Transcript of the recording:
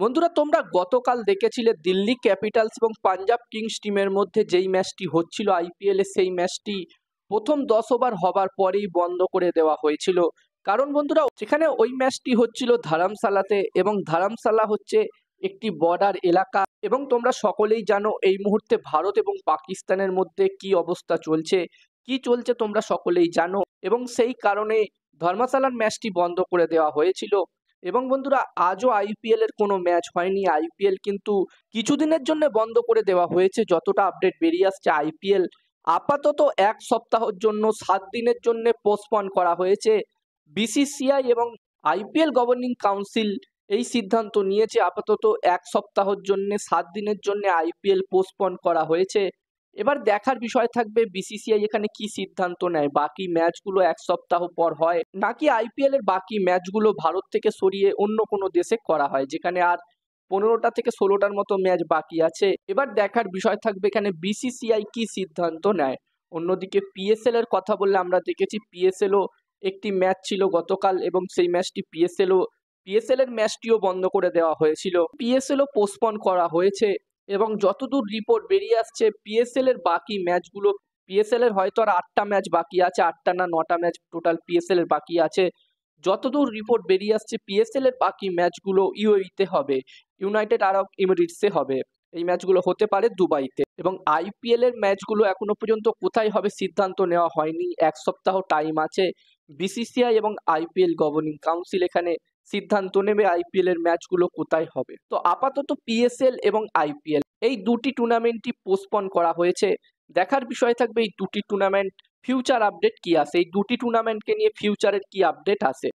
বন্ধুরা, তোমরা গতকাল দেখেছিলে দিল্লি ক্যাপিটালস এবং পাঞ্জাব কিংস টিমের মধ্যে যেই ম্যাচটি হচ্ছিল আইপিএল এ, সেই ম্যাচটি প্রথম 10 ওভার হবার পরেই বন্ধ করে দেওয়া হয়েছিল। কারণ বন্ধুরা, সেখানে ওই ম্যাচটি হচ্ছিল ধারামশালাতে, এবং ধারামশালা হচ্ছে একটি বর্ডার এলাকা, এবং তোমরা সকলেই জানো এই মুহূর্তে ভারত এবং পাকিস্তানের মধ্যে কি অবস্থা চলছে, তোমরা সকলেই জানো। এবং সেই কারণে ধর্মশালার ম্যাচটি বন্ধ করে দেওয়া হয়েছিল। এবং বন্ধুরা, আজও আইপিএল এর কোনো ম্যাচ হয়নি। আইপিএল কিন্তু কিছুদিনের জন্য বন্ধ করে দেওয়া হয়েছে। যতটা আপডেট বেরিয়ে আসছে, আইপিএল আপাতত 1 সপ্তাহের জন্য 7 দিনের জন্য পোস্টপন করা হয়েছে। বিসিসিআই এবং আইপিএল গভর্নিং কাউন্সিল এই সিদ্ধান্ত নিয়েছে, আপাতত 1 সপ্তাহের জন্য 7 দিনের জন্য আইপিএল পোস্টপন করা হয়েছে। এবার দেখার বিষয় থাকবে বিসিসিআই এখানে কি সিদ্ধান্ত নেয়। বাকি ম্যাচগুলো 1 সপ্তাহ পর হয়, নাকি আইপিএল এর বাকি ম্যাচগুলো ভারত থেকে সরিয়ে অন্য কোনো দেশে করা হয়, যেখানে আর 15টা থেকে 16টার মতো ম্যাচ বাকি আছে। এবার দেখার বিষয় থাকবে এখানে বিসিসিআই কি সিদ্ধান্ত নেয়। অন্যদিকে পিএসএল এর কথা বললে আমরা দেখেছি পিএসএলও একটি ম্যাচ ছিল গতকাল, এবং সেই ম্যাচটি পিএসএল এর ম্যাচটিও বন্ধ করে দেওয়া হয়েছিল। পিএসএলও পোস্টপন করা হয়েছে। এবং যতদূর রিপোর্ট বেরিয়ে আসছে, পিএসএল এর বাকি ম্যাচগুলো, পিএসএল এর হয়তো আর 8টা ম্যাচ বাকি আছে, 8টা না 9টা ম্যাচ টোটাল পিএসএল এর বাকি আছে। যতদূর রিপোর্ট বেরিয়ে আসছে, পিএসএল এর বাকি ম্যাচগুলো ইউএইতে হবে, ইউনাইটেড আরব এমিরেটসে হবে। এই ম্যাচগুলো হতে পারে দুবাইতে। এবং আইপিএল এর ম্যাচগুলো এখনো পর্যন্ত কোথায় হবে সিদ্ধান্ত নেওয়া হয়নি। 1 সপ্তাহ টাইম আছে। বিসিসিআই এবং আইপিএল গভর্নিং কাউন্সিল এখানে সিদ্ধান্ত নেবে আইপিএল এর ম্যাচগুলো কোথায় হবে। তো আপাতত পিএসএল এবং আইপিএল এই দুটি টুর্নামেন্টই পোস্টপন করা হয়েছে। দেখার বিষয় থাকবে এই দুটি টুর্নামেন্ট ফিউচার আপডেট কি আসে, এই দুটি টুর্নামেন্টকে নিয়ে ফিউচারের কি আপডেট আসে।